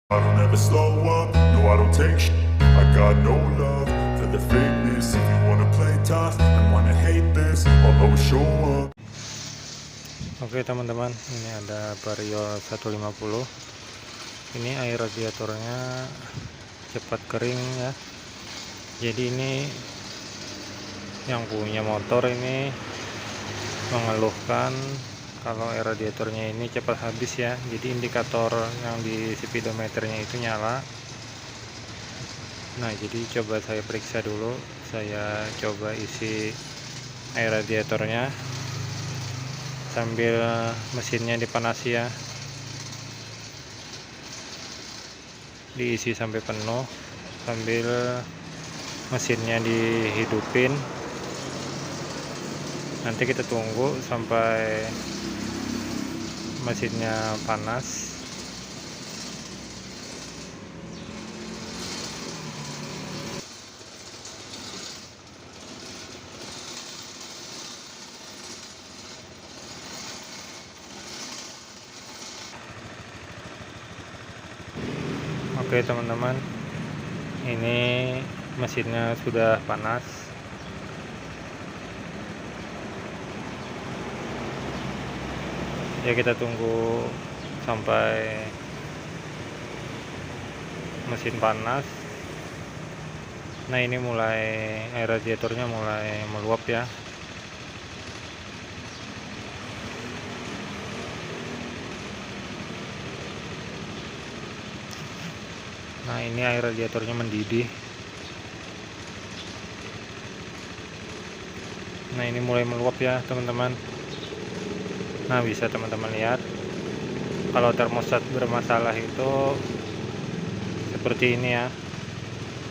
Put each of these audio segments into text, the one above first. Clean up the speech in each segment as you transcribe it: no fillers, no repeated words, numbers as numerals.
I don't ever slow up, no I don't take sh**. I got no love for the fakeness. If you wanna play tough and wanna hate this, I'll always show up. Oke teman-teman, ini ada Vario 150. Ini air radiatornya cepat kering ya. Jadi ini yang punya motor ini mengeluhkan kalau air radiatornya ini cepat habis ya. Jadi indikator yang di speedometernya itu nyala. Nah, jadi coba saya periksa dulu. Saya coba isi air radiatornya sambil mesinnya dipanasi ya. Diisi sampai penuh sambil mesinnya dihidupin. Nanti kita tunggu sampai mesinnya panas. Oke teman-teman, ini mesinnya sudah panas. Ya, kita tunggu sampai mesin panas. Nah, ini mulai air radiatornya mulai meluap ya. Nah, ini air radiatornya mendidih. Nah, ini mulai meluap ya teman-teman. Nah, bisa teman-teman lihat kalau termostat bermasalah itu seperti ini ya.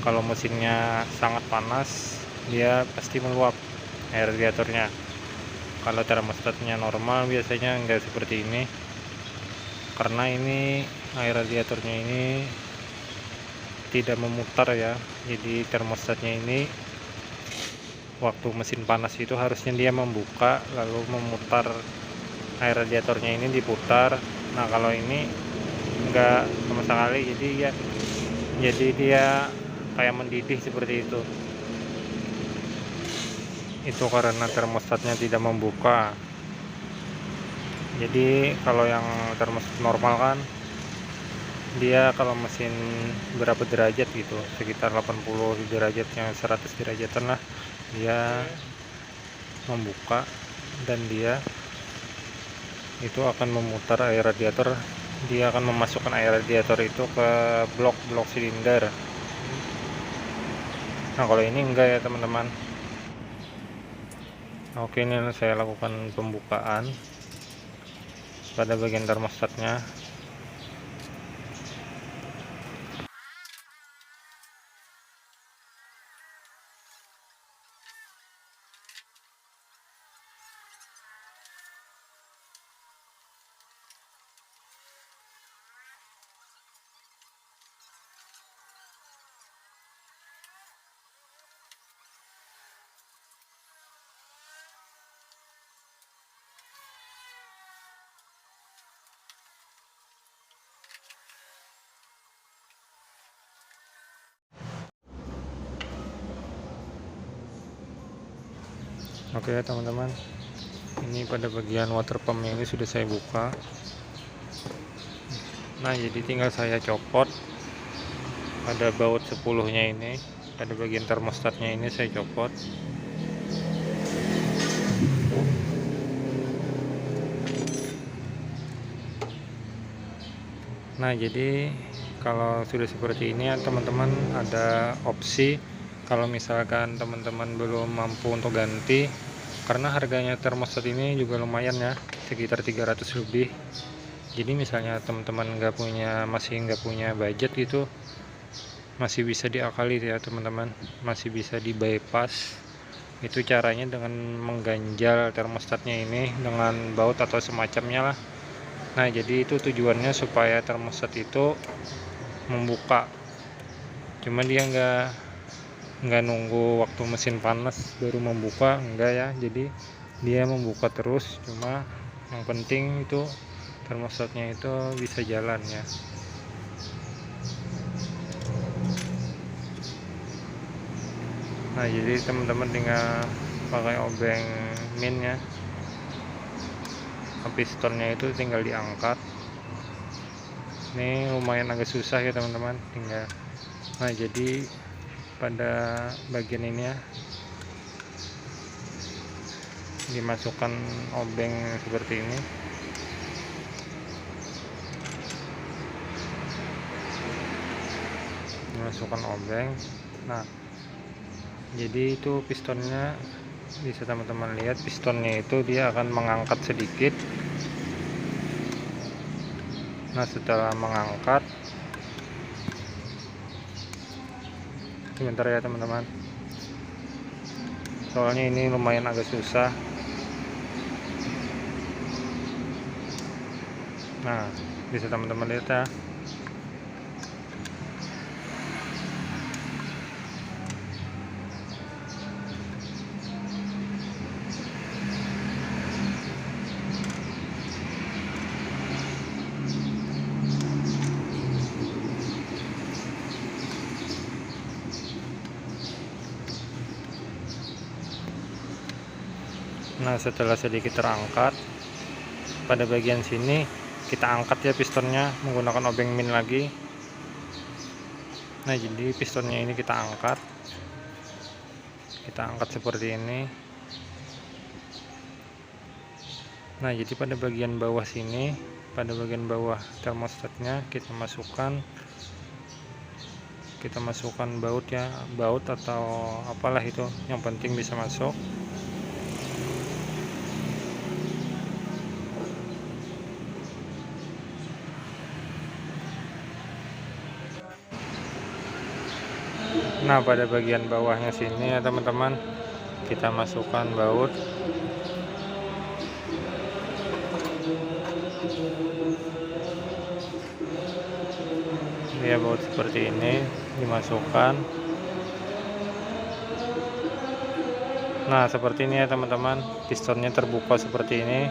Kalau mesinnya sangat panas, dia pasti meluap air radiatornya. Kalau termostatnya normal biasanya enggak seperti ini, karena ini air radiatornya ini tidak memutar ya. Jadi termostatnya ini waktu mesin panas itu harusnya dia membuka lalu memutar air radiatornya ini diputar. Nah, kalau ini enggak sama sekali, jadi dia kayak mendidih seperti itu. Itu karena termostatnya tidak membuka. Jadi kalau yang termostat normal kan dia kalau mesin berapa derajat gitu, sekitar 80 derajat, yang 100 derajatan lah, dia membuka dan dia itu akan memutar air radiator. Dia akan memasukkan air radiator itu ke blok silinder. Nah, kalau ini enggak ya teman-teman. Oke, ini saya lakukan pembukaan pada bagian termostatnya. Oke teman-teman, ini pada bagian water pump ini sudah saya buka. Nah, jadi tinggal saya copot pada baut 10 nya ini, pada bagian termostatnya ini saya copot. Nah, jadi kalau sudah seperti ini ya teman-teman, ada opsi kalau misalkan teman-teman belum mampu untuk ganti, karena harganya termostat ini juga lumayan ya, sekitar 300 lebih. Jadi misalnya teman-teman masih nggak punya budget gitu, masih bisa diakali ya teman-teman, masih bisa di bypass. Itu caranya dengan mengganjal termostatnya ini dengan baut atau semacamnya lah. Nah, jadi itu tujuannya supaya termostat itu membuka. Cuma dia nggak nunggu waktu mesin panas baru membuka, enggak ya. Jadi dia membuka terus, cuma yang penting itu termostatnya itu bisa jalan ya. Nah jadi teman-teman tinggal pakai obeng minnya, pistonnya itu tinggal diangkat. Ini lumayan agak susah ya teman-teman, tinggal. Nah jadi pada bagian ini ya dimasukkan obeng seperti ini. Dimasukkan obeng. Nah jadi itu pistonnya, bisa teman-teman lihat pistonnya itu dia akan mengangkat sedikit. Nah setelah mengangkat, sebentar ya teman-teman, soalnya ini lumayan agak susah. Nah bisa teman-teman lihat ya. Nah setelah sedikit terangkat, pada bagian sini kita angkat ya pistonnya menggunakan obeng min lagi. Nah jadi pistonnya ini kita angkat seperti ini. Nah jadi pada bagian bawah sini, pada bagian bawah termostatnya kita masukkan baut ya, baut atau apalah itu, yang penting bisa masuk. Nah pada bagian bawahnya sini ya teman-teman, kita masukkan baut. Ya baut seperti ini dimasukkan. Nah seperti ini ya teman-teman, pistonnya terbuka seperti ini.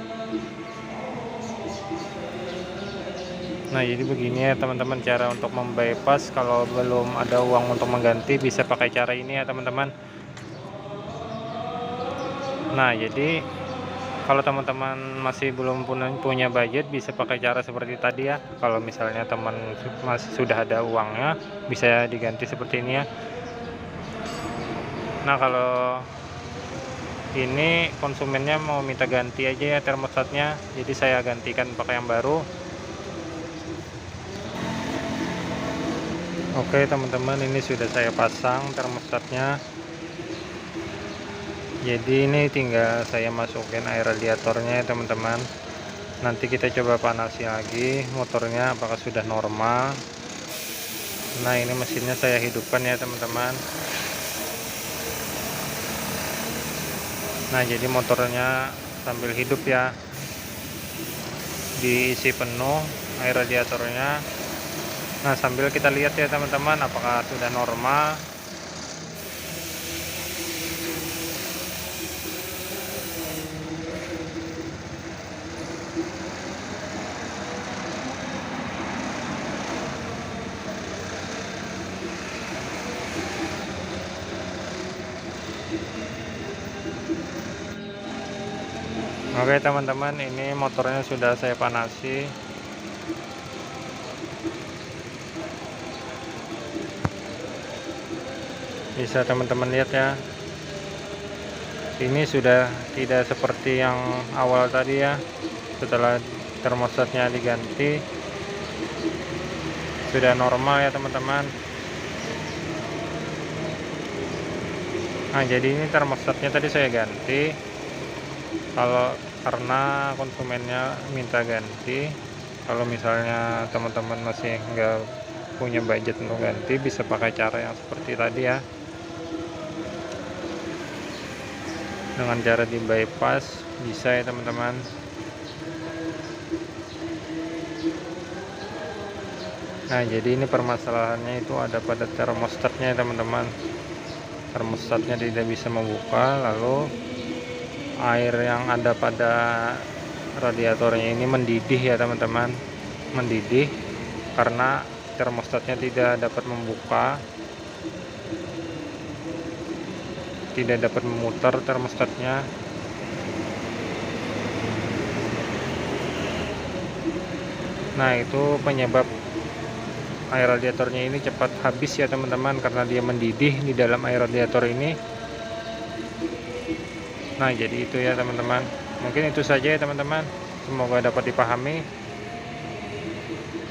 Nah jadi begini ya teman-teman cara untuk membypass. Kalau belum ada uang untuk mengganti, bisa pakai cara ini ya teman-teman. Nah jadi kalau teman-teman masih belum punya budget, bisa pakai cara seperti tadi ya. Kalau misalnya teman masih sudah ada uangnya, bisa diganti seperti ini ya. Nah kalau ini konsumennya mau minta ganti aja ya termostatnya, jadi saya gantikan pakai yang baru. Oke teman-teman, ini sudah saya pasang termostatnya. Jadi ini tinggal saya masukin air radiatornya ya teman-teman. Nanti kita coba panasi lagi motornya apakah sudah normal. Nah ini mesinnya saya hidupkan ya teman-teman. Nah jadi motornya sambil hidup ya, diisi penuh air radiatornya. Nah sambil kita lihat ya teman-teman apakah sudah normal. Oke teman-teman, ini motornya sudah saya panasi. Bisa teman-teman lihat ya, ini sudah tidak seperti yang awal tadi ya. Setelah termostatnya diganti, sudah normal ya teman-teman. Nah jadi ini termostatnya tadi saya ganti, karena konsumennya minta ganti. Kalau misalnya teman-teman masih nggak punya budget untuk ganti, bisa pakai cara yang seperti tadi ya, dengan cara di bypass bisa ya teman-teman. Nah jadi ini permasalahannya itu ada pada termostatnya ya teman-teman. Termostatnya tidak bisa membuka, lalu air yang ada pada radiatornya ini mendidih ya teman-teman, mendidih karena termostatnya tidak dapat membuka. tidak dapat memutar termostatnya. Nah, itu penyebab air radiatornya ini cepat habis ya teman-teman, karena dia mendidih di dalam air radiator ini. Nah, jadi itu ya teman-teman, mungkin itu saja ya teman-teman, semoga dapat dipahami.